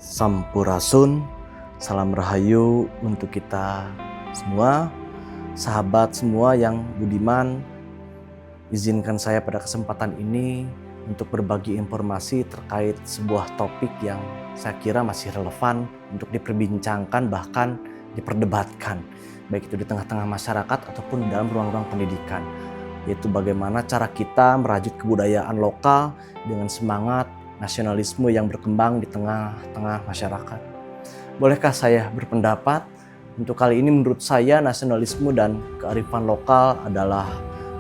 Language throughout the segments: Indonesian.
Sampurasun, salam rahayu untuk kita semua, sahabat semua yang budiman. Izinkan saya pada kesempatan ini untuk berbagi informasi terkait sebuah topik yang saya kira masih relevan untuk diperbincangkan bahkan diperdebatkan, baik itu di tengah-tengah masyarakat ataupun dalam ruang-ruang pendidikan, yaitu bagaimana cara kita merajut kebudayaan lokal dengan semangat nasionalisme yang berkembang di tengah-tengah masyarakat. Bolehkah saya berpendapat? Untuk kali ini menurut saya nasionalisme dan kearifan lokal adalah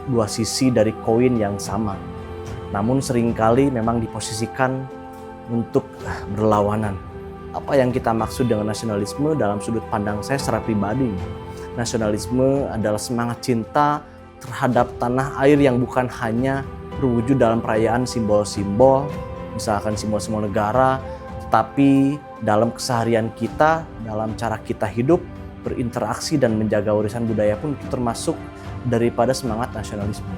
dua sisi dari koin yang sama. Namun seringkali memang diposisikan untuk berlawanan. Apa yang kita maksud dengan nasionalisme dalam sudut pandang saya secara pribadi? Nasionalisme adalah semangat cinta terhadap tanah air yang bukan hanya berwujud dalam perayaan simbol-simbol, misalkan simbol-simbol negara, tetapi dalam keseharian kita, dalam cara kita hidup, berinteraksi dan menjaga warisan budaya pun termasuk daripada semangat nasionalisme.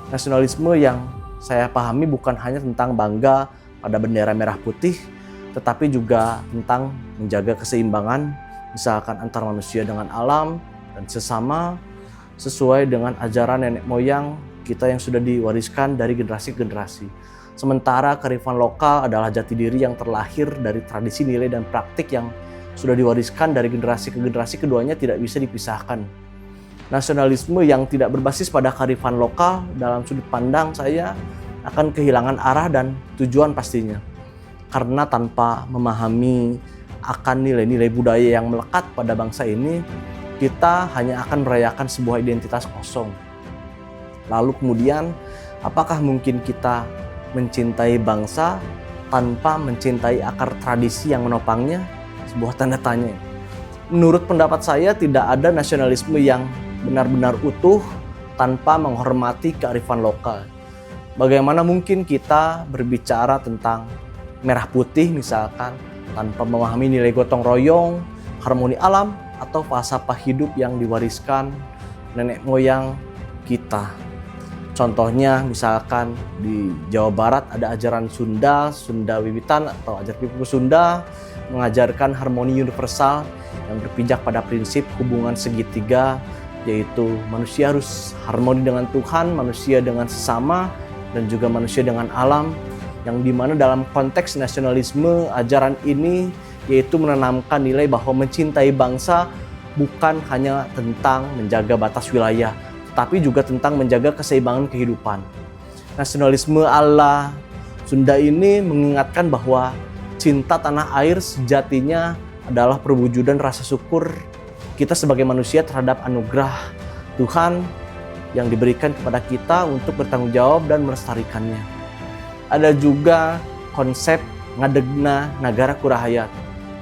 Nasionalisme yang saya pahami bukan hanya tentang bangga pada bendera merah putih, tetapi juga tentang menjaga keseimbangan, misalkan antar manusia dengan alam dan sesama, sesuai dengan ajaran nenek moyang kita yang sudah diwariskan dari generasi ke generasi. Sementara kearifan lokal adalah jati diri yang terlahir dari tradisi, nilai, dan praktik yang sudah diwariskan dari generasi ke generasi, keduanya tidak bisa dipisahkan. Nasionalisme yang tidak berbasis pada kearifan lokal dalam sudut pandang saya akan kehilangan arah dan tujuan pastinya. Karena tanpa memahami akan nilai-nilai budaya yang melekat pada bangsa ini, kita hanya akan merayakan sebuah identitas kosong. Lalu kemudian, apakah mungkin kita mencintai bangsa tanpa mencintai akar tradisi yang menopangnya? Sebuah tanda tanya. Menurut pendapat saya, tidak ada nasionalisme yang benar-benar utuh tanpa menghormati kearifan lokal. Bagaimana mungkin kita berbicara tentang merah putih misalkan tanpa memahami nilai gotong royong, harmoni alam, atau falsafah hidup yang diwariskan nenek moyang kita? Contohnya misalkan di Jawa Barat ada ajaran Sunda, Sunda Wiwitan atau ajaran Pipu Sunda mengajarkan harmoni universal yang berpijak pada prinsip hubungan segitiga, yaitu manusia harus harmoni dengan Tuhan, manusia dengan sesama, dan juga manusia dengan alam, yang dimana dalam konteks nasionalisme ajaran ini yaitu menanamkan nilai bahwa mencintai bangsa bukan hanya tentang menjaga batas wilayah, tapi juga tentang menjaga keseimbangan kehidupan. Nasionalisme ala Sunda ini mengingatkan bahwa cinta tanah air sejatinya adalah perwujudan rasa syukur kita sebagai manusia terhadap anugerah Tuhan yang diberikan kepada kita untuk bertanggung jawab dan melestarikannya. Ada juga konsep ngadegna nagara kurahayat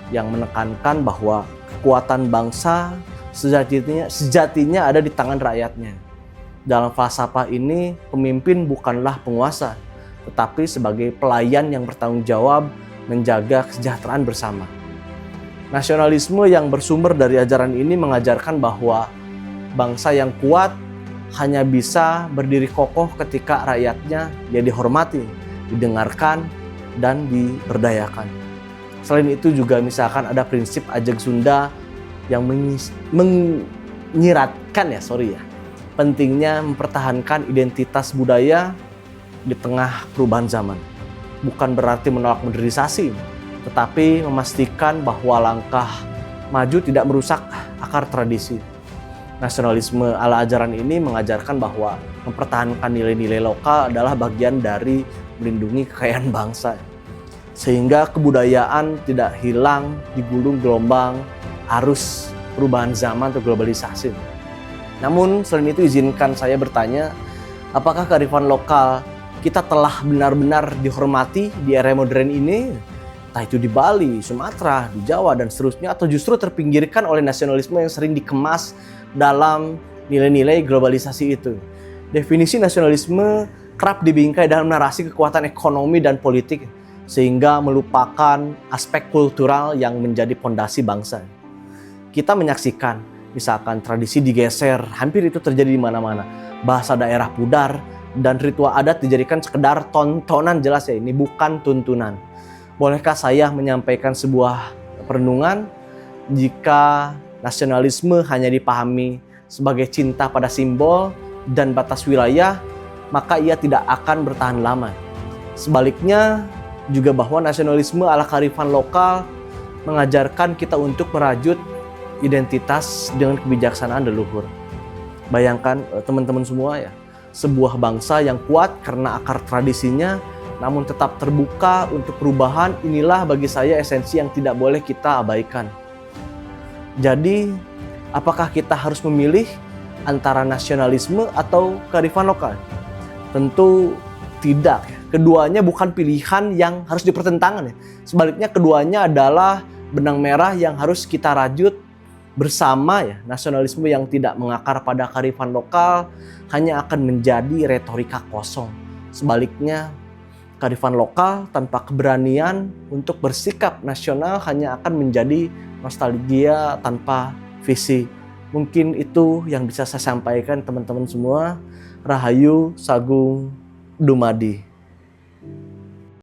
yang menekankan bahwa kekuatan bangsa sejatinya ada di tangan rakyatnya. Dalam falsafah ini, pemimpin bukanlah penguasa, tetapi sebagai pelayan yang bertanggung jawab menjaga kesejahteraan bersama. Nasionalisme yang bersumber dari ajaran ini mengajarkan bahwa bangsa yang kuat hanya bisa berdiri kokoh ketika rakyatnya dihormati, didengarkan, dan diberdayakan. Selain itu juga misalkan ada prinsip Ajeg Sunda yang menyiratkan pentingnya mempertahankan identitas budaya di tengah perubahan zaman. Bukan berarti menolak modernisasi, tetapi memastikan bahwa langkah maju tidak merusak akar tradisi. Nasionalisme ala ajaran ini mengajarkan bahwa mempertahankan nilai-nilai lokal adalah bagian dari melindungi kekayaan bangsa, sehingga kebudayaan tidak hilang digulung gelombang arus perubahan zaman atau globalisasi. Namun selain itu izinkan saya bertanya, apakah kearifan lokal kita telah benar-benar dihormati di era modern ini? Entah itu di Bali, Sumatera, di Jawa, dan seterusnya, atau justru terpinggirkan oleh nasionalisme yang sering dikemas dalam nilai-nilai globalisasi itu. Definisi nasionalisme kerap dibingkai dalam narasi kekuatan ekonomi dan politik, sehingga melupakan aspek kultural yang menjadi pondasi bangsa. Kita menyaksikan, misalkan tradisi digeser, hampir itu terjadi di mana-mana. Bahasa daerah pudar dan ritual adat dijadikan sekedar tontonan, jelas ya, ini bukan tuntunan. Bolehkah saya menyampaikan sebuah perenungan? Jika nasionalisme hanya dipahami sebagai cinta pada simbol dan batas wilayah, maka ia tidak akan bertahan lama. Sebaliknya, juga bahwa nasionalisme ala kearifan lokal mengajarkan kita untuk merajut identitas dengan kebijaksanaan leluhur. Bayangkan teman-teman semua ya, sebuah bangsa yang kuat karena akar tradisinya, namun tetap terbuka untuk perubahan. Inilah bagi saya esensi yang tidak boleh kita abaikan. Jadi, apakah kita harus memilih antara nasionalisme atau kearifan lokal? Tentu tidak. Keduanya bukan pilihan yang harus dipertentangkan. Sebaliknya keduanya adalah benang merah yang harus kita rajut bersama ya. Nasionalisme yang tidak mengakar pada kearifan lokal hanya akan menjadi retorika kosong. Sebaliknya, kearifan lokal tanpa keberanian untuk bersikap nasional hanya akan menjadi nostalgia tanpa visi. Mungkin itu yang bisa saya sampaikan teman-teman semua. Rahayu Sagung Dumadi.